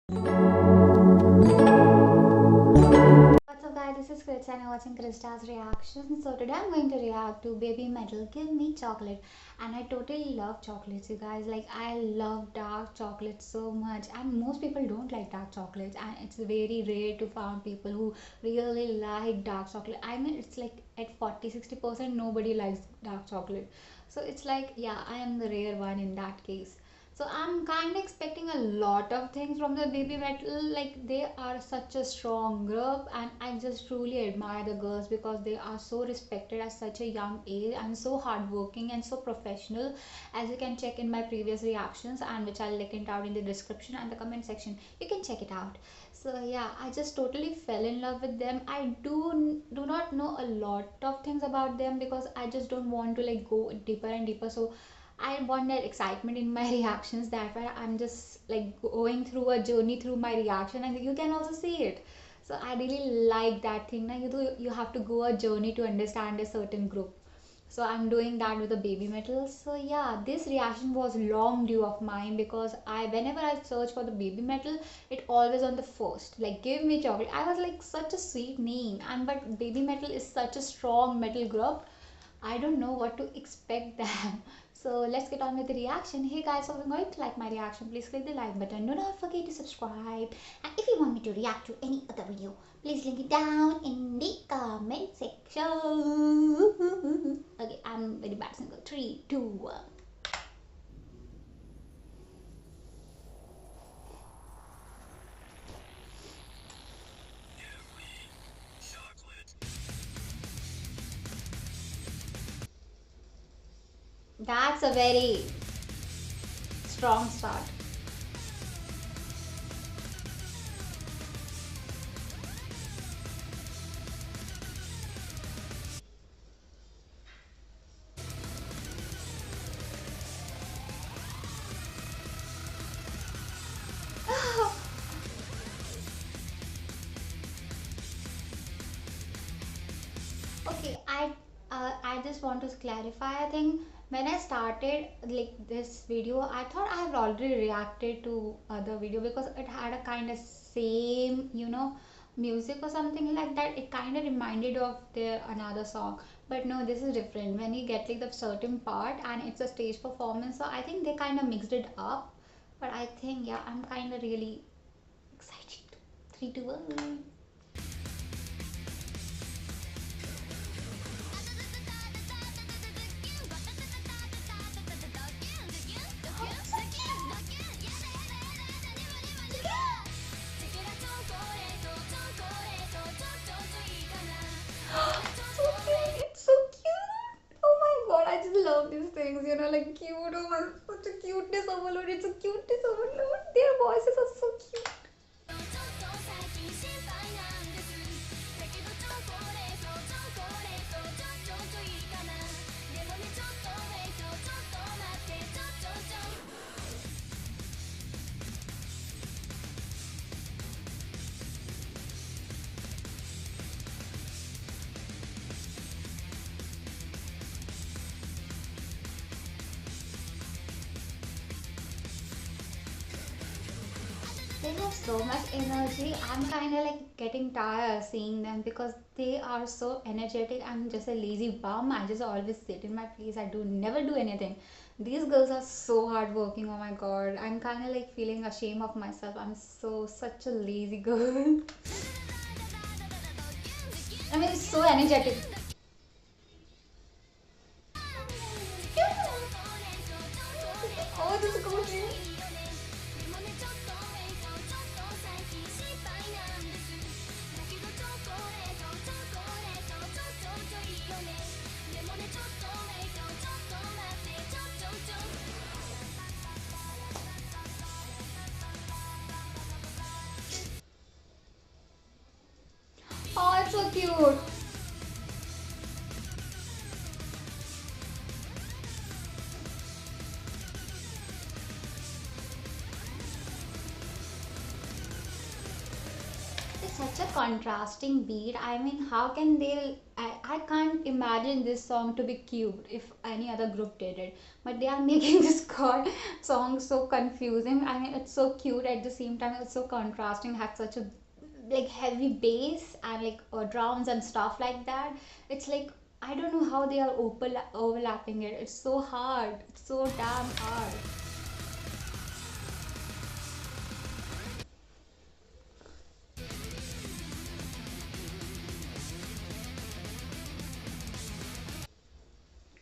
What's up guys, this is Chris and you're watching Krista's reaction. So today I'm going to react to Baby Metal Give Me Chocolate, and I totally love chocolates, you guys. Like, I love dark chocolate so much, and most people don't like dark chocolates, and it's very rare to find people who really like dark chocolate. I mean, it's like at 40-60% nobody likes dark chocolate. So it's like, yeah, I am the rare one in that case. So I'm kind of expecting a lot of things from the Baby Metal. Like, they are such a strong group, and I just truly admire the girls because they are so respected at such a young age and so hardworking and so professional. As you can check in my previous reactions, and which I'll link it out in the description and the comment section. You can check it out. So yeah, I just totally fell in love with them. I do not know a lot of things about them because I just don't want to like go deeper and deeper. So I want that excitement in my reactions. That's why I'm just like going through a journey through my reaction, and you can also see it. So I really like that thing. Now you have to go a journey to understand a certain group. So I'm doing that with the Baby Metal. So yeah, this reaction was long due of mine because I whenever I search for the Baby Metal, it always on the first. Like, give me chocolate. I was like, such a sweet name, and but Baby Metal is such a strong metal group. I don't know what to expect them. So let's get on with the reaction. Hey guys, if you're going to like my reaction, please click the like button. Do not forget to subscribe. And if you want me to react to any other video, please link it down in the comment section. Okay, I'm very bad single. 3, 2, 1. That's a very strong start. Okay, I just want to clarify a thing. When I started like this video, I thought I have already reacted to other video because it had a kind of same, music or something like that. It kind of reminded of their another song. But no, this is different. When you get like the certain part and it's a stage performance, so I think they kind of mixed it up. But I think, yeah, I'm kind of really excited. 3, 2, 1. So cute. It's so cute. Oh my god, I just love these things, like cute. Oh my, such a cuteness overload. It's a cuteness overload. Their voices are so cute. They have so much energy. I'm kind of like getting tired seeing them because they are so energetic. I'm just a lazy bum. I just always sit in my place. I do never do anything. These girls are so hardworking. Oh my god. I'm kind of like feeling ashamed of myself. I'm such a lazy girl. I mean, it's so energetic. Oh, this is gorgeous. Oh, it's so cute. such a contrasting beat. I mean, how can they? I can't imagine this song to be cute if any other group did it. But they are making this chord song so confusing. I mean, it's so cute at the same time. It's so contrasting. Has such a like heavy bass and like drums and stuff like that. It's like I don't know how they are overlapping it. It's so hard. It's so damn hard.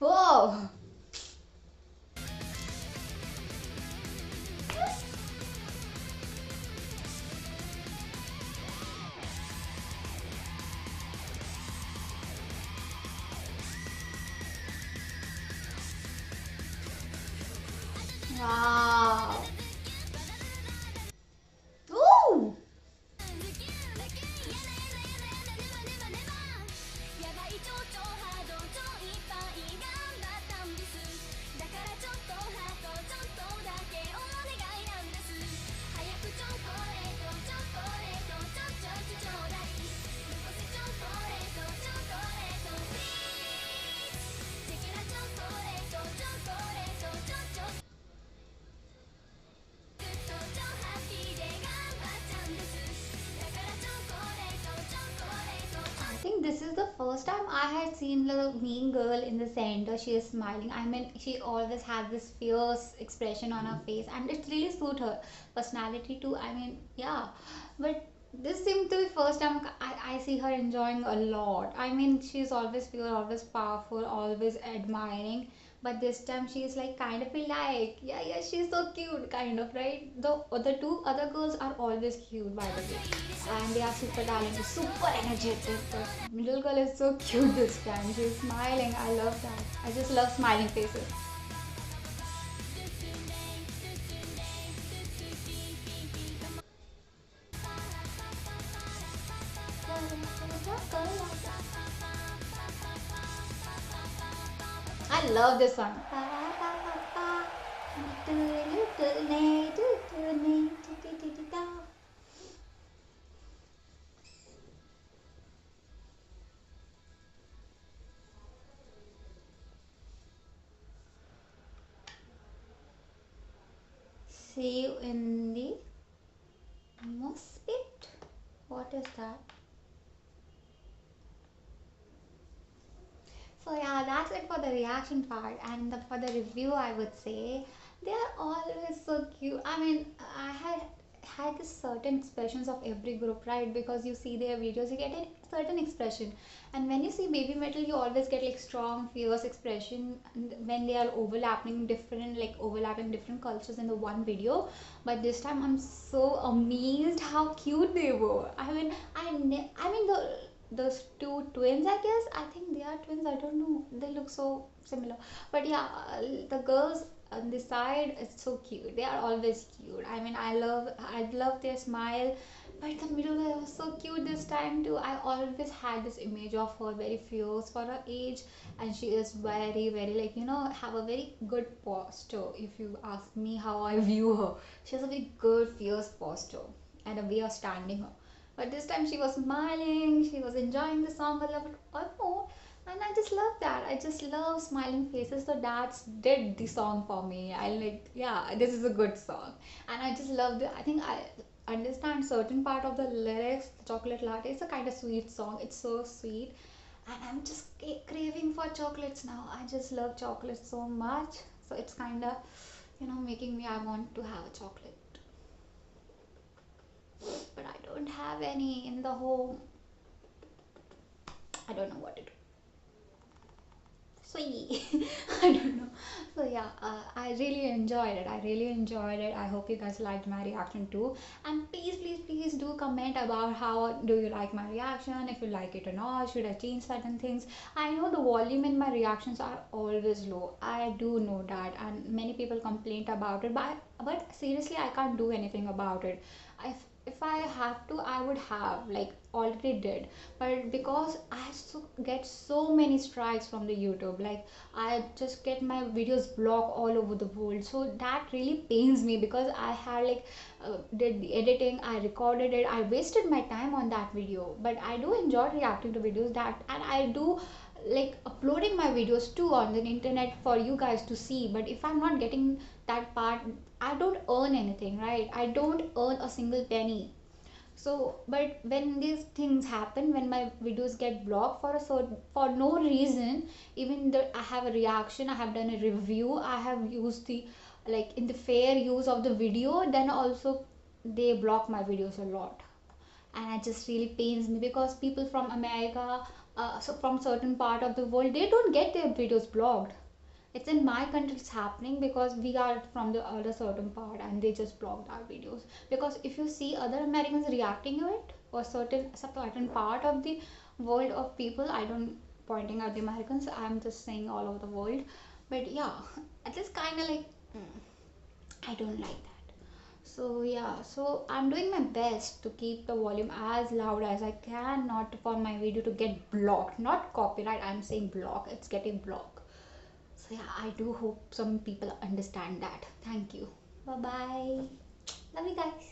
Whoa! Wow! Ooh! I think this is the first time I had seen the mean girl in the center. She is smiling. I mean, she always has this fierce expression on her face, and it really suit her personality too. I mean, yeah, but this seemed to be first time I see her enjoying a lot. I mean, she's always pure, always powerful, always admiring. But this time she's like kind of be like, yeah, yeah, she's so cute, kind of, right? The two other girls are always cute, by the way, and they are super talented, super energetic. The middle girl is so cute this time. She's smiling. I love that. I just love smiling faces. I love this song. See you in the Mospit. What is that? So yeah, that's it for the reaction part, and for the review, I would say they are always so cute. I mean, I had this certain expressions of every group, right? Because you see their videos, you get a certain expression, and when you see baby metal, you always get like strong, fierce expression when they are overlapping different cultures in the one video. But this time, I'm so amazed how cute they were. I mean, I mean those two twins, I guess. I think they are twins. I don't know. They look so similar. But yeah, the girls on the side, it's so cute. They are always cute. I mean, I love their smile. But the middle girl was so cute this time too. I always had this image of her very fierce for her age, and she is very, very like have a very good posture. If you ask me how I view her, she has a very good fierce posture and a way of standing her. But this time she was smiling, she was enjoying the song a little bit more. And I just love that. I just love smiling faces. So that's did the song for me. I like, yeah, this is a good song. And I just love the, I think I understand certain part of the lyrics. The Chocolate Latte is a kind of sweet song. It's so sweet. And I'm just craving for chocolates now. I just love chocolates so much. So it's kind of, making me, I want to have a chocolate, but I don't have any in the home. I don't know what to do. Sweet. I don't know. So yeah, I really enjoyed it. I really enjoyed it. I hope you guys liked my reaction too. And please, please, please do comment about how do you like my reaction. If you like it or not, should I change certain things? I know the volume in my reactions are always low. I do know that, and many people complain about it. But seriously, I can't do anything about it. If if I have to, I would have like already did, but because get so many strikes from the YouTube, like I just get my videos blocked all over the world. So that really pains me because I had like did the editing, I recorded it, I wasted my time on that video. But I do enjoy reacting to videos that, and I do like uploading my videos too on the internet for you guys to see. But if I'm not getting that part, I don't earn anything, right? I don't earn a single penny. So but when these things happen, when my videos get blocked for a certain, for no reason, even though I have a reaction, I have done a review, I have used the like in the fair use of the video, then also they block my videos a lot. And it just really pains me because people from America, so from certain part of the world, they don't get their videos blocked. It's in my country it's happening because we are from the other certain part and they just blocked our videos. Because if you see other Americans reacting to it, or certain part of the world of people, I don't pointing out the Americans, I'm just saying all over the world. But yeah, it is kind of like I don't like that. So yeah, so I'm doing my best to keep the volume as loud as I can, not for my video to get blocked. Not copyright, I'm saying block. It's getting blocked. So yeah, I do hope some people understand that. Thank you. Bye bye. Love you guys.